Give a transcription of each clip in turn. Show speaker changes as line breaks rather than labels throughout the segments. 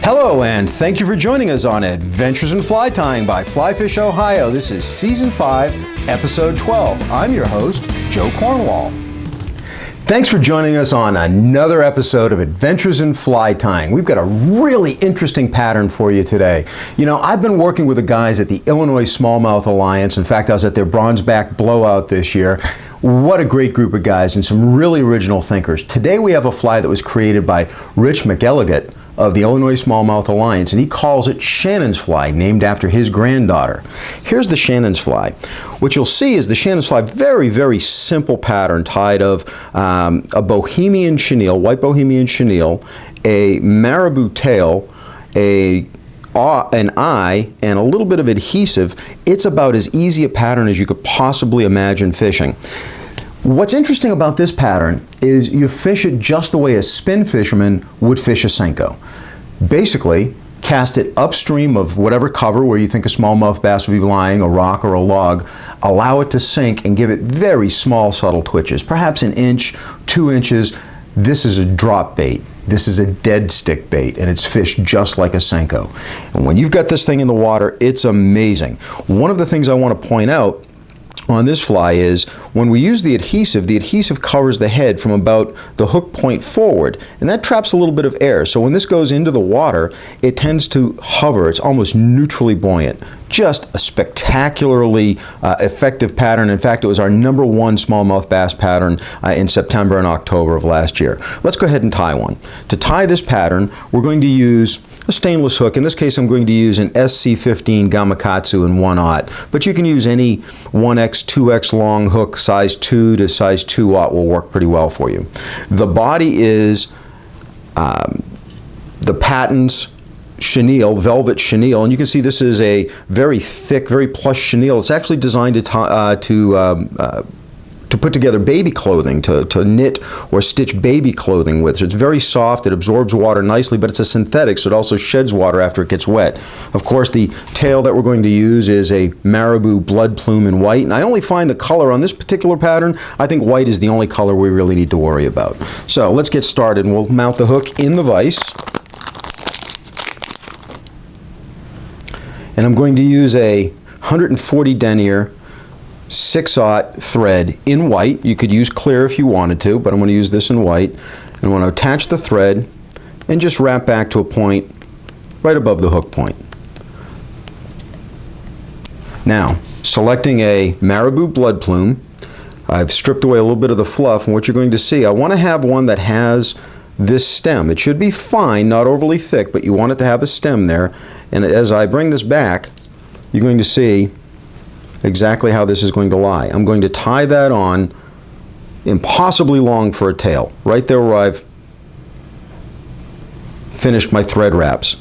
Hello, and thank you for joining us on Adventures in Fly Tying by Fly Fish Ohio. This is Season 5, Episode 12. I'm your host, Joe Cornwall. Thanks for joining us on another episode of Adventures in Fly Tying. We've got a really interesting pattern for you today. You know, I've been working with the guys at the Illinois Smallmouth Alliance. In fact, I was at their bronzeback blowout this year. What a great group of guys and some really original thinkers. Today we have a fly that was created by Rich McElligott of the Illinois Smallmouth Alliance, and he calls it Shannon's fly, named after his granddaughter. Here's the Shannon's fly. What you'll see is the Shannon's fly, very, very simple pattern tied of a Bohemian chenille, white Bohemian chenille, a marabou tail, an eye, and a little bit of adhesive. It's about as easy a pattern as you could possibly imagine fishing. What's interesting about this pattern is you fish it just the way a spin fisherman would fish a Senko. Basically, cast it upstream of whatever cover where you think a smallmouth bass would be lying, a rock or a log, allow it to sink and give it very small subtle twitches, perhaps an inch, 2 inches. This is a drop bait. This is a dead stick bait, and it's fished just like a Senko. And when you've got this thing in the water, it's amazing. One of the things I want to point out on this fly is when we use the adhesive covers the head from about the hook point forward, and that traps a little bit of air. So when this goes into the water, it tends to hover. It's almost neutrally buoyant. Just a spectacularly effective pattern. In fact, it was our #1 smallmouth bass pattern in September and October of last year. Let's go ahead and tie one. To tie this pattern, we're going to use a stainless hook. In this case, I'm going to use an SC15 Gamakatsu in 1/0, but you can use any 1X, 2X long hook, size 2 to size 2/0 will work pretty well for you. The body is the Patton's chenille, velvet chenille, and you can see this is a very thick, very plush chenille. It's actually designed to put together baby clothing, to knit or stitch baby clothing with. So it's very soft, it absorbs water nicely, but it's a synthetic, so it also sheds water after it gets wet. Of course, the tail that we're going to use is a marabou blood plume in white, and I only find the color on this particular pattern, I think white is the only color we really need to worry about. So let's get started, and we'll mount the hook in the vise. And I'm going to use a 140 denier 6/0 thread in white. You could use clear if you wanted to, but I'm going to use this in white. And I want to attach the thread and just wrap back to a point right above the hook point. Now, selecting a marabou blood plume, I've stripped away a little bit of the fluff, and what you're going to see, I want to have one that has this stem. It should be fine, not overly thick, but you want it to have a stem there. And as I bring this back, you're going to see exactly how this is going to lie. I'm going to tie that on impossibly long for a tail, right there where I've finished my thread wraps.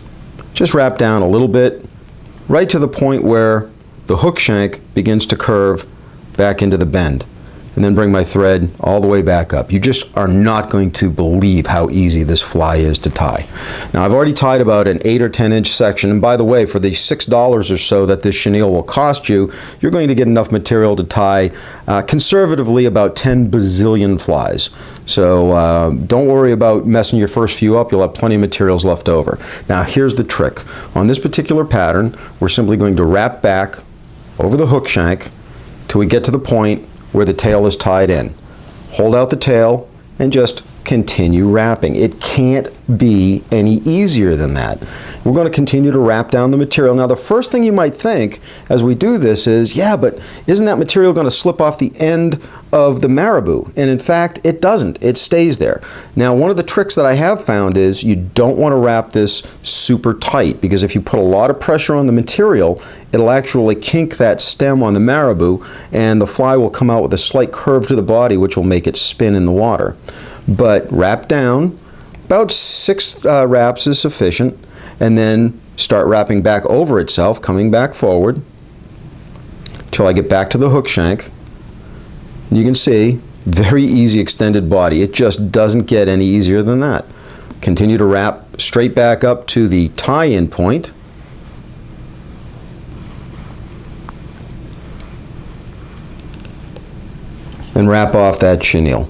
Just wrap down a little bit, right to the point where the hook shank begins to curve back into the bend, and then bring my thread all the way back up. You just are not going to believe how easy this fly is to tie. Now, I've already tied about an 8 or 10 inch section, and by the way, for the $6 or so that this chenille will cost you, you're going to get enough material to tie conservatively about 10 bazillion flies. So don't worry about messing your first few up. You'll have plenty of materials left over. Now, here's the trick. On this particular pattern, we're simply going to wrap back over the hook shank till we get to the point where the tail is tied in. Hold out the tail and just continue wrapping. It can't be any easier than that. We're going to continue to wrap down the material. Now, the first thing you might think as we do this is, yeah, but isn't that material going to slip off the end of the marabou? And in fact, it doesn't. It stays there. Now, one of the tricks that I have found is you don't want to wrap this super tight, because if you put a lot of pressure on the material, it'll actually kink that stem on the marabou, and the fly will come out with a slight curve to the body, which will make it spin in the water. But wrap down, about 6 wraps is sufficient, and then start wrapping back over itself, coming back forward till I get back to the hook shank. You can see, very easy extended body. It just doesn't get any easier than that. Continue to wrap straight back up to the tie-in point. And wrap off that chenille.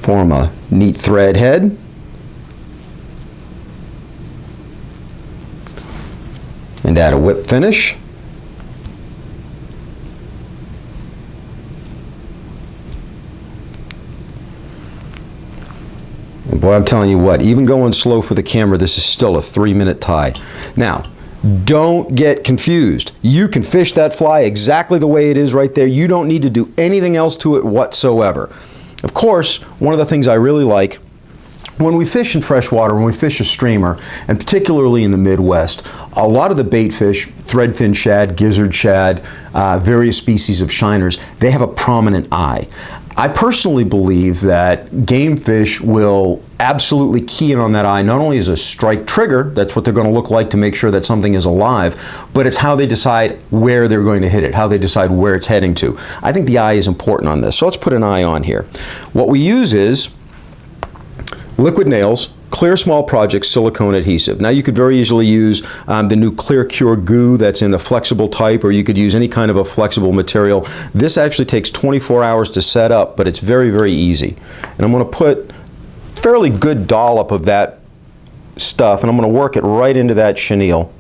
form a neat thread head. And add a whip finish. And boy, I'm telling you what, even going slow for the camera, this is still a 3-minute tie. Now, don't get confused. You can fish that fly exactly the way it is right there. You don't need to do anything else to it whatsoever. Of course, one of the things I really like when we fish in freshwater, when we fish a streamer, and particularly in the Midwest, a lot of the bait fish, threadfin shad, gizzard shad, various species of shiners, they have a prominent eye. I personally believe that game fish will absolutely key in on that eye, not only as a strike trigger, that's what they're going to look like to make sure that something is alive, but it's how they decide where they're going to hit it, how they decide where it's heading to. I think the eye is important on this. So let's put an eye on here. What we use is liquid nails, Clear Small Project silicone adhesive. Now you could very easily use the new Clear Cure goo that's in the flexible type, or you could use any kind of a flexible material. This actually takes 24 hours to set up, but it's very, very easy. And I'm going to put a fairly good dollop of that stuff, and I'm going to work it right into that chenille.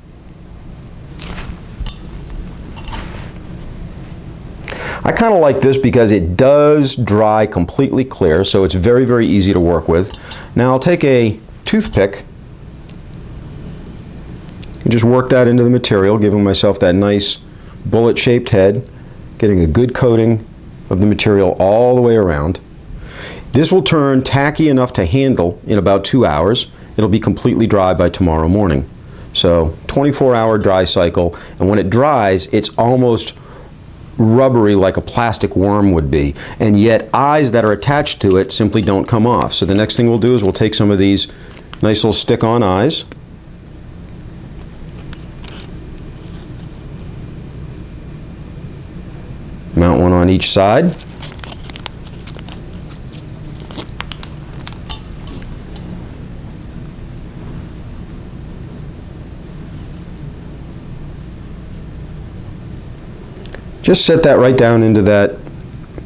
I kind of like this because it does dry completely clear, so it's very, very easy to work with. Now I'll take a toothpick and just work that into the material, giving myself that nice bullet-shaped head, getting a good coating of the material all the way around. This will turn tacky enough to handle in about 2 hours. It'll be completely dry by tomorrow morning. So 24-hour dry cycle, and when it dries, it's almost rubbery like a plastic worm would be, and yet eyes that are attached to it simply don't come off. So the next thing we'll do is we'll take some of these nice little stick-on eyes, mount one on each side, just set that right down into that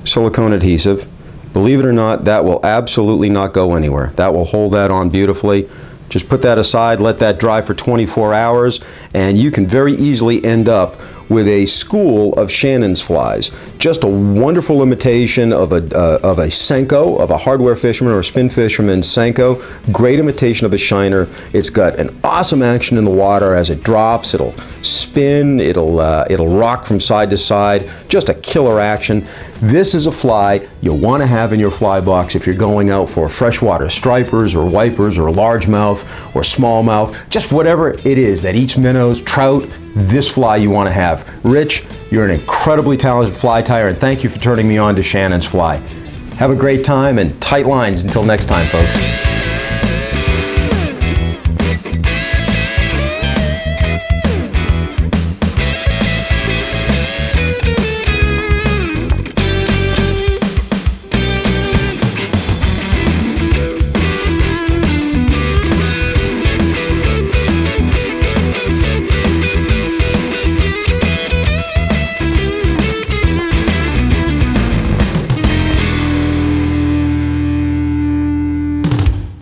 silicone adhesive. Believe it or not, that will absolutely not go anywhere. That will hold that on beautifully. Just put that aside, let that dry for 24 hours, and you can very easily end up with a school of Shannon's flies. Just a wonderful imitation of a Senko, of a hardware fisherman or a spin fisherman's Senko. Great imitation of a shiner. It's got an awesome action in the water as it drops. It'll spin, it'll rock from side to side. Just a killer action. This is a fly you'll want to have in your fly box if you're going out for freshwater stripers or wipers or largemouth or smallmouth, just whatever it is that eats minnows, trout. This fly you want to have. Rich, you're an incredibly talented fly tyer, and thank you for turning me on to Shannon's fly. Have a great time and tight lines until next time, folks.